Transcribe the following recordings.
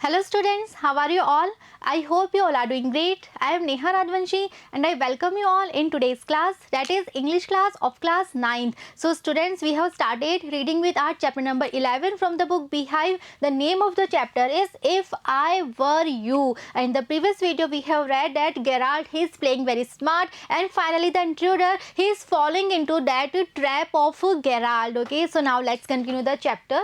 Hello students, how are you all? I hope you all are doing great. I am Neha Radvanshi and I welcome you all in today's class, that is English class of class 9th. So students, we have started reading with our chapter number 11 from the book Beehive. The name of the chapter is If I Were You. In the previous video we have read that Geralt, he is playing very smart, and finally the intruder, he is falling into that trap of Geralt. Okay, so now let's continue the chapter.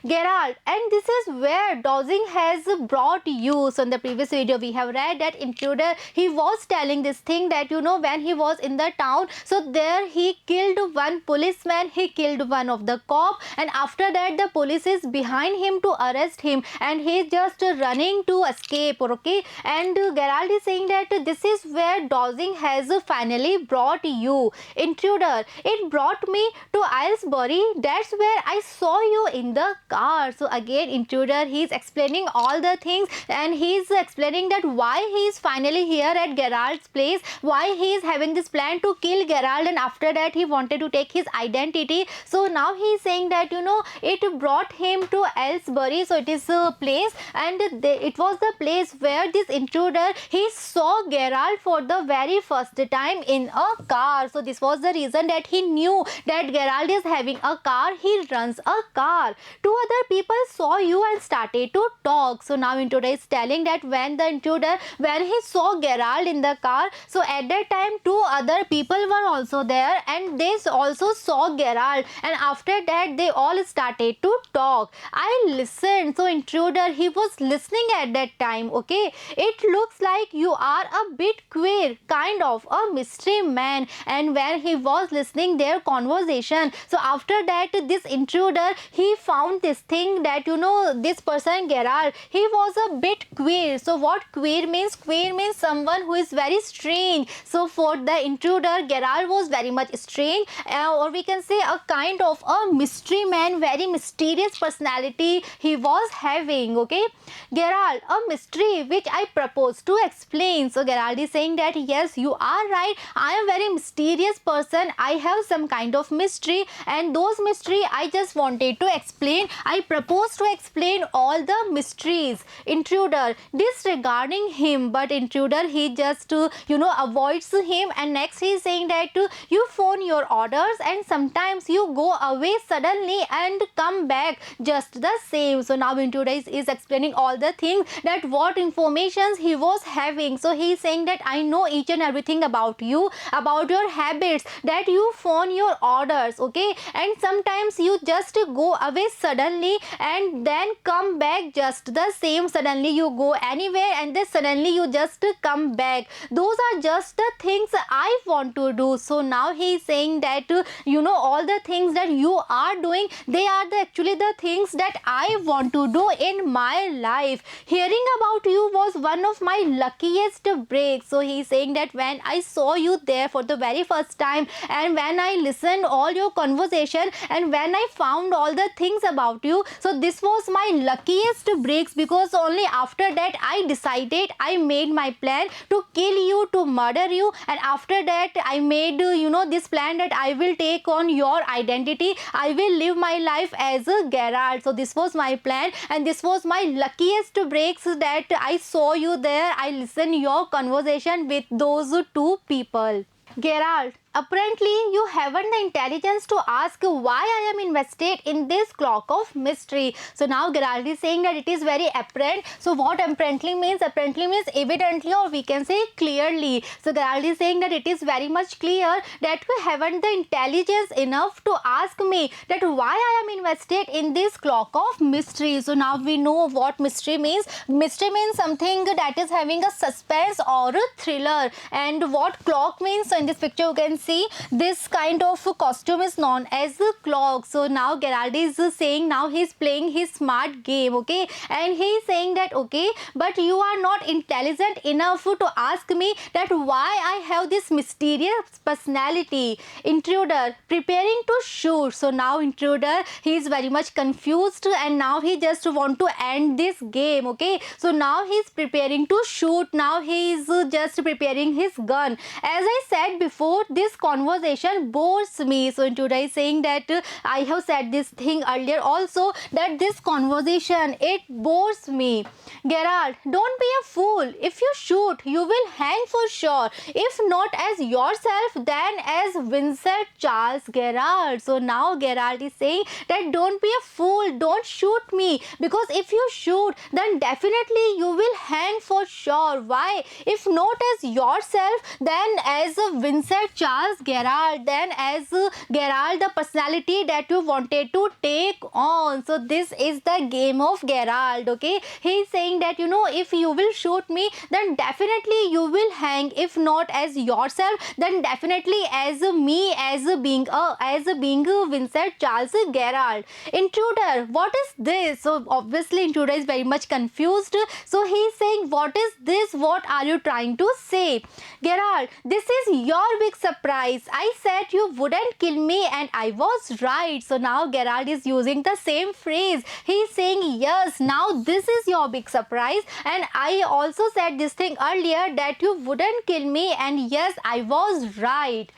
Geralt, and this is where dodging has brought you. So in the previous video we have read that intruder, he was telling this thing that when he was in the town, so there he killed one policeman, he killed one of the cop, and after that the police is behind him to arrest him and he is just running to escape. Okay, and Geralt is saying that this is where dodging has finally brought you. Intruder, it brought me to Aylesbury, that's where I saw you in the car. So again intruder, he is explaining all the things and he is explaining that why he is finally here at Geralt's place, why he is having this plan to kill Geralt, and after that he wanted to take his identity. So now he is saying that it brought him to Aylesbury, so it is a place, and it was the place where this intruder, he saw Geralt for the very first time in a car. So this was the reason that he knew that Geralt is having a car, he runs a car. Two other people saw you and started to talk. So now intruder is telling that when he saw Geralt in the car, so at that time two other people were also there and they also saw Geralt, and after that they all started to talk. I listened. So intruder, he was listening at that time. Okay, it looks like you are a bit queer, kind of a mystery man. And when he was listening their conversation, so after that this intruder, he found this thing that this person Geralt, he was a bit queer. So what queer means? Queer means someone who is very strange. So for the intruder, Geralt was very much strange, or we can say a kind of a mystery man, very mysterious personality he was having. Okay, Geralt, a mystery which I propose to explain. So Geralt is saying that yes, you are right, I am very mysterious person, I have some kind of mystery, and those mystery I just wanted to explain. I propose to explain all the mysteries. Intruder, disregarding him, but intruder, he just avoids him, and next he is saying that you phone your orders and sometimes you go away suddenly and come back just the same. So now intruder is explaining all the things, that what informations he was having. So he is saying that I know each and everything about you, about your habits, that you phone your orders, okay, and sometimes you just go away suddenly and then come back just the same. Suddenly you go anywhere and then suddenly you just come back. Those are just the things I want to do. So now he is saying that all the things that you are doing, they are actually the things that I want to do in my life. Hearing about you was one of my luckiest breaks. So he is saying that when I saw you there for the very first time, and when I listened all your conversation, and when I found all the things about you, so this was my luckiest breaks, because only after that I decided, I made my plan to kill you, to murder you, and after that I made this plan that I will take on your identity, I will live my life as a Geralt. So this was my plan, and this was my luckiest breaks, that I saw you there, I listened your conversation with those two people. Geralt, apparently you haven't the intelligence to ask why I am invested in this clock of mystery. So now Geralt is saying that it is very apparent. So what apparently means? Apparently means evidently, or we can say clearly. So Geralt is saying that it is very much clear that you haven't the intelligence enough to ask me that why I am invested in this clock of mystery. So now we know what mystery means. Mystery means something that is having a suspense or a thriller. And what clock means? So in this picture you can see this kind of costume is known as a clock. So now Geralt is saying, now he is playing his smart game, okay, and he is saying that okay, but you are not intelligent enough to ask me that why I have this mysterious personality. Intruder, preparing to shoot. So now intruder, he is very much confused, and now he just want to end this game. Okay, so now he is preparing to shoot, now he is just preparing his gun. As I said before, this this conversation bores me. So intruder is saying that I have said this thing earlier also, that this conversation, it bores me. Gerald, don't be a fool. If you shoot, you will hang for sure. If not as yourself, then as Vincent Charles Gerald. So now Gerald is saying that don't be a fool, don't shoot me, because if you shoot, then definitely you will hang for sure. Why? If not as yourself, then as Vincent Charles Gerald, then as Gerald, the personality that you wanted to take on. So this is the game of Gerald. Okay, he is saying that if you will shoot me, then definitely you will hang. If not as yourself, then definitely as me, as being Vincent Charles Gerald. Intruder, what is this? So obviously intruder is very much confused. So he is saying, what is this? What are you trying to say? Gerald, this is your big surprise. I said you wouldn't kill me and I was right. So now Gerald is using the same phrase. He is saying, yes, now this is your big surprise, and I also said this thing earlier that you wouldn't kill me, and yes, I was right.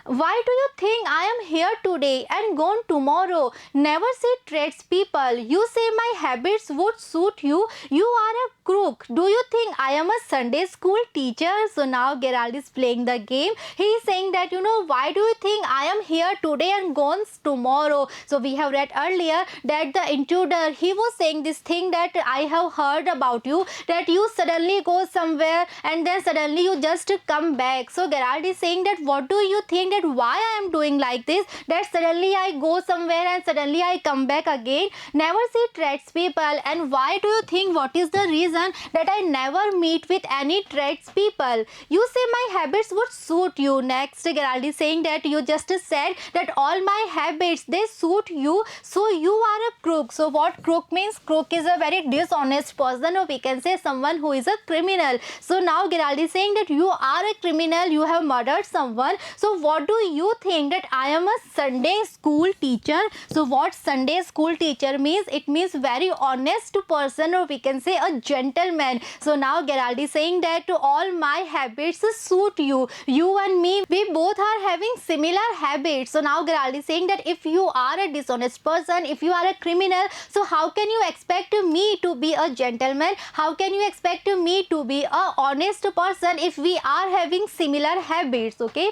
Why do you think I am here today and gone tomorrow? Never see traits people. You say my habits would suit you. You are a crook. Do you think I am a Sunday school teacher? So now Gerald is playing the game. He is saying that why do you think I am here today and gone tomorrow? So we have read earlier that the intruder, he was saying this thing that I have heard about you, that you suddenly go somewhere and then suddenly you just come back. So Gerald is saying that what do you think, that why I am doing like this, that suddenly I go somewhere and suddenly I come back again. Never see traits people. And why do you think, what is the reason that I never meet with any traits people? You say my habits would suit you. Next Gerald is saying that you just said that all my habits, they suit you, so you are a crook. So what crook means? Crook is a very dishonest person, or we can say someone who is a criminal. So now Gerald is saying that you are a criminal, you have murdered someone. So what do you think, that I am a Sunday school teacher? So what Sunday school teacher means? It means very honest person, or we can say a gentleman. So now Gerald is saying that all my habits suit you. You and me, we both are having similar habits. So now Gerald is saying that if you are a dishonest person, if you are a criminal, so how can you expect me to be a gentleman? How can you expect me to be a honest person if we are having similar habits? Okay.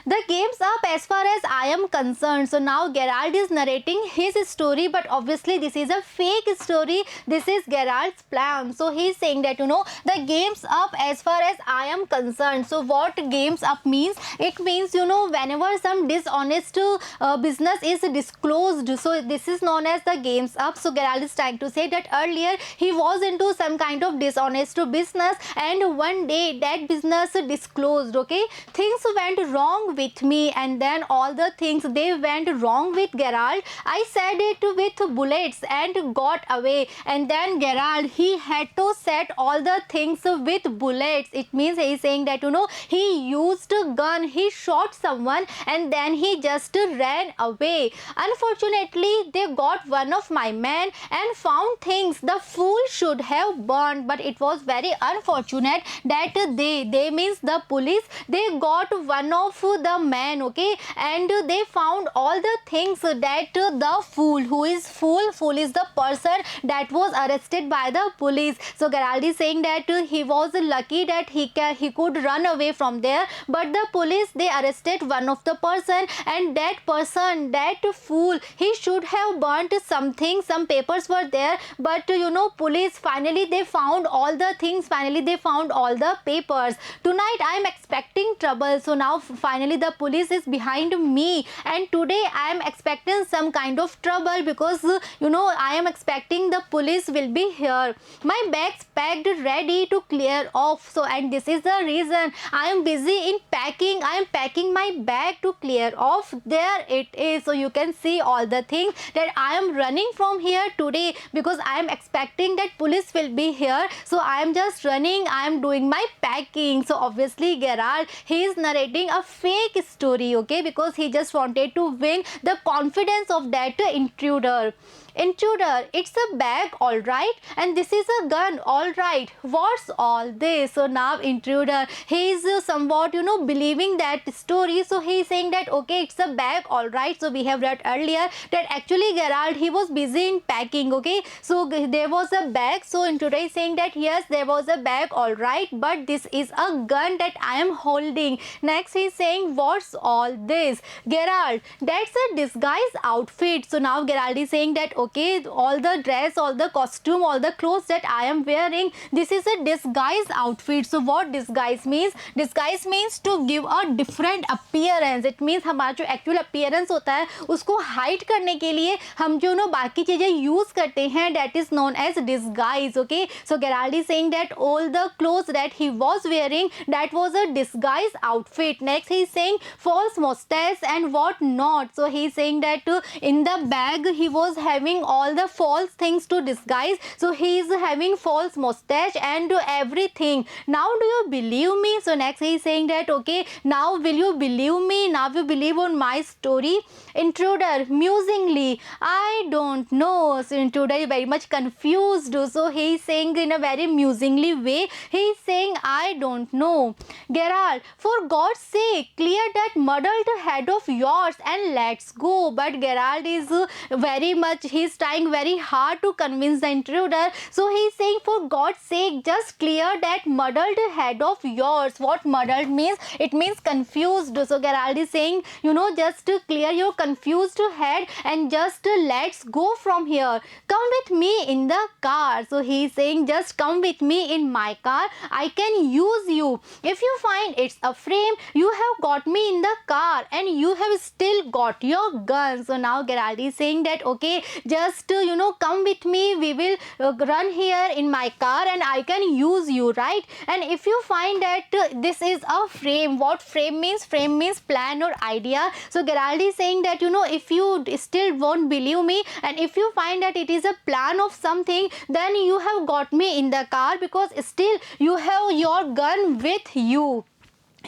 The game's up as far as I am concerned. So now Gerald is narrating his story, but obviously this is a fake story. This is Gerald's plan. So he is saying that the game's up as far as I am concerned. So what game's up means? It means whenever some dishonest business is disclosed, so this is known as the game's up. So Gerald is trying to say that earlier he was into some kind of dishonest business, and one day that business disclosed. Okay, things went wrong with me, and then all the things, they went wrong with Gerald. I said it with bullets and got away, and then Gerald, he had to set all the things with bullets. It means he is saying that he used a gun, he shot someone, and then he just ran away. Unfortunately, they got one of my men and found things the fool should have burned, but it was very unfortunate that they means the police, they got one of the man, okay, and they found all the things that the fool, who is fool is the person that was arrested by the police. So Gerald is saying that he was lucky that he could run away from there, but the police, they arrested one of the person, and that person, that fool, he should have burnt something, some papers were there, but police, finally they found all the things, finally they found all the papers. Tonight I am expecting trouble. So now finally the police is behind me, and today I am expecting some kind of trouble, because I am expecting the police will be here. My bags packed, ready to clear off. So and this is the reason I am busy in packing. I am packing my bag to clear off. There it is. So you can see all the things that I am running from here today, because I am expecting that police will be here. So I am just running, I am doing my packing. So obviously Gerald, he is narrating a fake story, okay, because he just wanted to win the confidence of that intruder. Intruder, it's a bag, alright, and this is a gun, alright. What's all this? So now intruder, he is somewhat believing that story. So he is saying that okay, it's a bag, alright. So we have read earlier that actually Gerald, he was busy in packing, okay. So there was a bag. So intruder is saying that yes, there was a bag, alright, but this is a gun that I am holding. Next he is saying, what's all this? Gerald, that's a disguise outfit. So now Gerald is saying that okay, all the dress, all the costume, all the clothes that I am wearing, this is a disguise outfit. So what disguise means? Disguise means to give a different appearance. It means हमारा जो actual appearance होता है उसको hide करने के लिए हम जो बाकी चीजें use करते हैं, that is known as disguise, okay. So Gerald is saying that all the clothes that he was wearing, that was a disguise outfit. Next he is saying false mustache and what not. So he is saying that in the bag he was having all the false things to disguise. So he is having false mustache and everything. Now do you believe me? So next he is saying that okay, now will you believe me? Now you believe on my story? Intruder, musingly, I don't know. So intruder is very much confused. So he is saying in a very musingly way, he is saying I don't know. Gerald, for God's sake, clear that muddled head of yours and let's go. But Gerald is very much, he is trying very hard to convince the intruder. So he is saying for God's sake, just clear that muddled head of yours. What muddled means? It means confused. So Gerald is saying, just to clear your confused head and just let's go from here. Come with me in the car. So he is saying just come with me in my car. I can use you. If you find it's a frame, you have got me in the car and you have still got your gun. So now Gerald is saying that okay, just come with me. We will run here in my car and I can use you, right? And if you find that this is a frame, what frame means? Frame means plan or idea. So Gerald is saying that if you still won't believe me and if you find that it is a plan of something, then you have got me in the car because still you have your gun with you.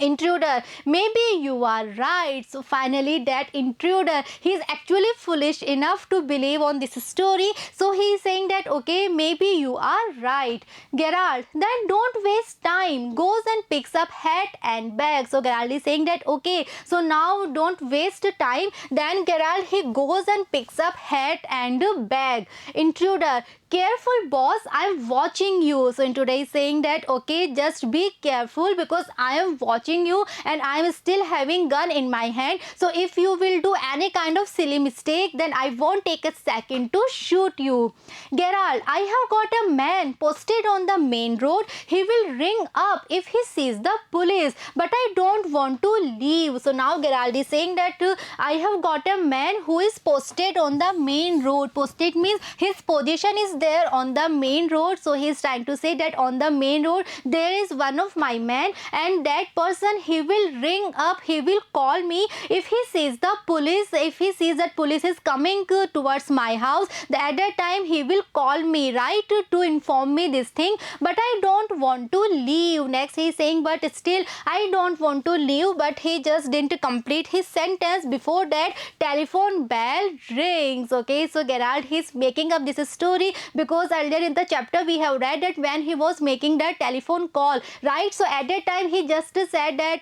Intruder, maybe you are right. So finally that intruder, he is actually foolish enough to believe on this story. So he is saying that okay, maybe you are right. Gerald, then don't waste time. Goes and picks up hat and bag. So Gerald is saying that okay, so now don't waste time. Then Gerald, he goes and picks up hat and bag. Intruder, careful boss, I am watching you. So intruder is saying that okay, just be careful because I am watching you and I am still having gun in my hand. So if you will do any kind of silly mistake, then I won't take a second to shoot you. Gerald, I have got a man posted on the main road. He will ring up if he sees the police, but I don't want to leave. So now Gerald is saying that I have got a man who is posted on the main road. Posted means his position is there on the main road. So he is trying to say that on the main road there is one of my men and that person, he will ring up, he will call me if he sees the police. If he sees that police is coming towards my house, at that time he will call me, right, to inform me this thing, but I don't want to leave. Next he is saying but still I don't want to leave, but he just didn't complete his sentence. Before that, telephone bell rings. Okay, so Gerald, he is making up this story because earlier in the chapter we have read that when he was making that telephone call, right, so at that time he just said that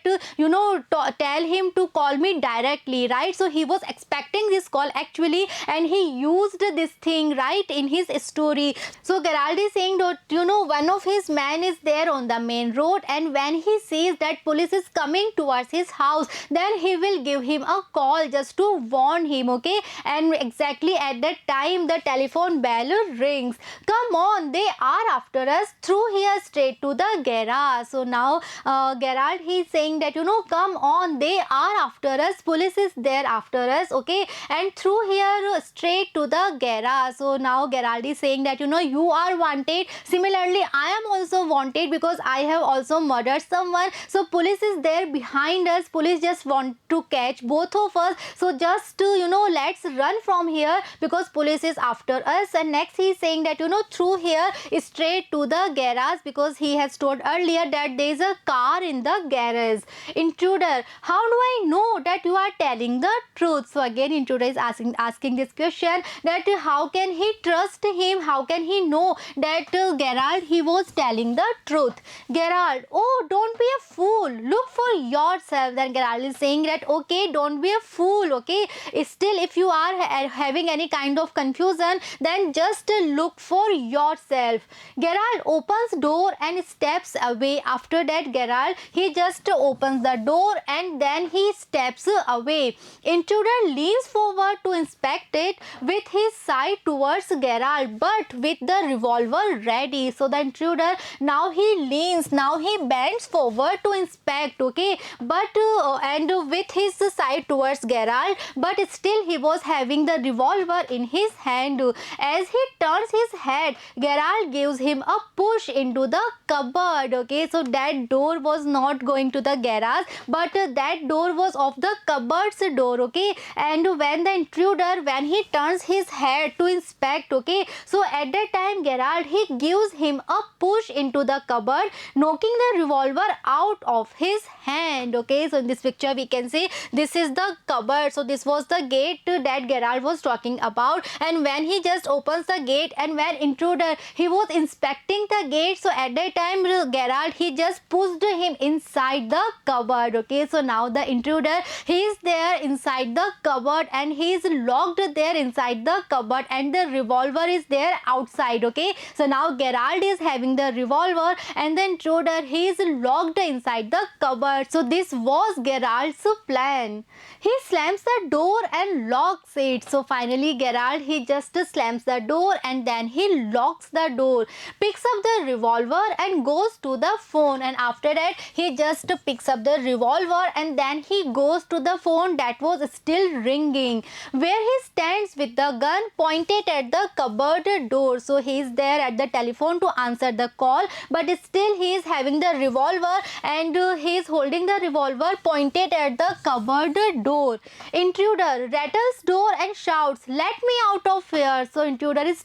tell him to call me directly, right. So he was expecting this call actually and he used this thing, right, in his story. So Gerald is saying that one of his men is there on the main road and when he sees that police is coming towards his house, then he will give him a call just to warn him, okay. And exactly at that time the telephone bell rings. Come on, they are after us, through here straight to the garage. So now Gerald, he is saying that come on, they are after us, police is there after us, okay, and through here straight to the garage. So now Gerald is saying that you are wanted, similarly I am also wanted because I have also murdered someone. So police is there behind us, police just want to catch both of us. So just let's run from here because police is after us. And next he is saying that through here straight to the garage because he has told earlier that there is a car in the garage. garage. Intruder, how do I know that you are telling the truth? So again intruder is asking this question, that how can he trust him, how can he know that Gerald he was telling the truth. Gerald, oh, don't be a fool, look for yourself. Then Gerald is saying that okay, don't be a fool, okay, still if you are having any kind of confusion, then just look for yourself. Gerald opens door and steps away. After that Gerald he just opens the door and then he steps away. Intruder leans forward to inspect it with his side towards Gerald, but with the revolver ready. So the intruder, now he leans, now he bends forward to inspect, okay, but and with his side towards Gerald, but still he was having the revolver in his hand. As he turns his head, Gerald gives him a push into the cupboard, okay. So that door was not going to the garage, but that door was of the cupboard's door, okay. And when the intruder, when he turns his head to inspect, okay, so at that time Gerald he gives him a push into the cupboard, knocking the revolver out of his hand, okay. So in this picture we can see this is the cupboard. So this was the gate that Gerald was talking about, and when he just opens the gate and when intruder he was inspecting the gate, so at that time Gerald he just pushed him inside the cupboard, okay. So now the intruder he is there inside the cupboard and he is locked there inside the cupboard and the revolver is there outside, okay. So now Gerald is having the revolver and the intruder he is locked inside the cupboard. So this was Gerald's plan. He slams the door and locks it. So finally Gerald he just slams the door and then he locks the door, picks up the revolver and goes to the phone, and after that he just picks up the revolver and then he goes to the phone that was still ringing, where he stands with the gun pointed at the cupboard door. So he is there at the telephone to answer the call, but still he is having the revolver and he is holding the revolver pointed at the cupboard door. Intruder rattles door and shouts, "Let me out of here." So intruder is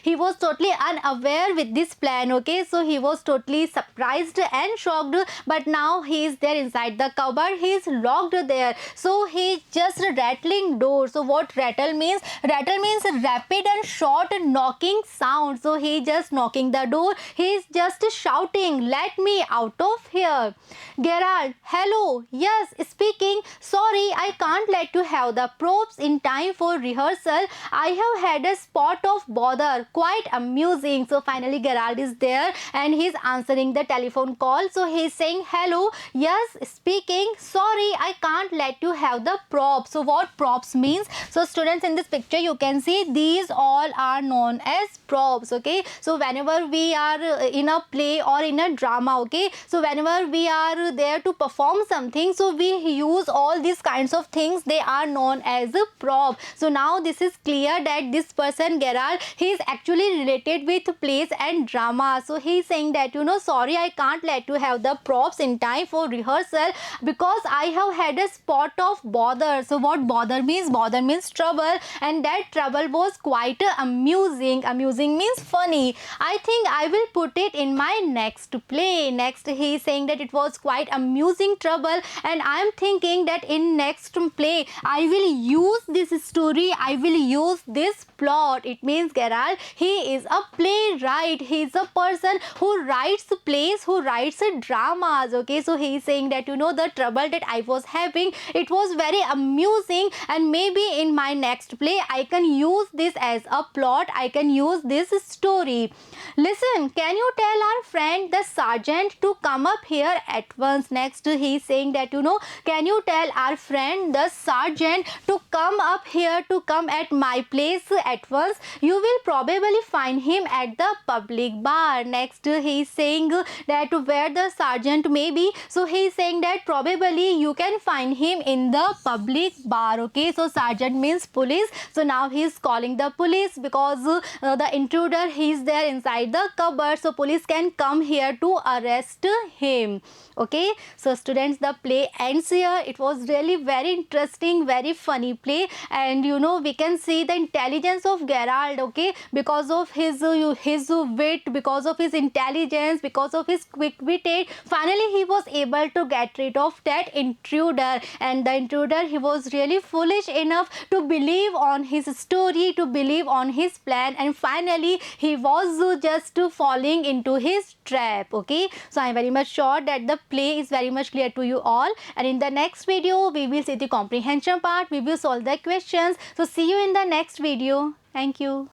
he was totally unaware with this plan, okay. So he was totally surprised and shocked, but now he is there inside the cupboard, he is locked there. So he just rattling door. So what rattle means? Rattle means rapid and short knocking sound. So he just knocking the door, he is just shouting, "Let me out of here." Gerald, hello, yes, speaking. Sorry, I can't let you have the props in time for rehearsal. I have had a spot of bother. Quite amusing. So finally Gerald is there and he is answering the telephone call. So he is saying, hello, yes, speaking. Sorry, I can't let you have the props. So what props means? So students, in this picture you can see these all are known as props, okay. So whenever we are in a play or in a drama, okay, so whenever we are there to perform something, so we use all these kinds of things, they are known as a prop. So now this is clear that this person Gerald, he is actually related with plays and drama. So he is saying that, sorry, I can't let you have the props in time for rehearsal because I have had a spot of bother. So what bother means? Bother means trouble, and that trouble was quite amusing. Amusing means funny. I think I will put it in my next play. Next he is saying that it was quite amusing trouble, and I am thinking that in next play I will use this story, I will use this plot. It means Gerald, he is a playwright, he is a person who writes plays, who writes dramas, okay. So he is saying that, the trouble that I was having, it was very amusing, and maybe in my next play I can use this as a plot, I can use this story. Listen, can you tell our friend the sergeant to come up here at once? Next he is saying that, can you tell our friend the sergeant to come up here, to come at my place at once? You will probably find him at the public bar. Next he is saying that where the sergeant may be, so he is saying that probably you can find him in the public bar, okay. So sergeant means police. So now he is calling the police because the intruder, he is there inside the cupboard, so police can come here to arrest him, okay. So students, the play ends here. It was really very interesting, very funny play, and we can see the intelligence of Gerald, okay, because of his wit, because of his intelligence, because of his quick-witted, finally finally he was able to get rid of that intruder, and the intruder, he was really foolish enough to believe on his story, to believe on his plan, and finally he was just falling into his trap. Okay, so I am very much sure that the play is very much clear to you all, and in the next video we will see the comprehension part, we will solve the questions. So see you in the next video. Thank you.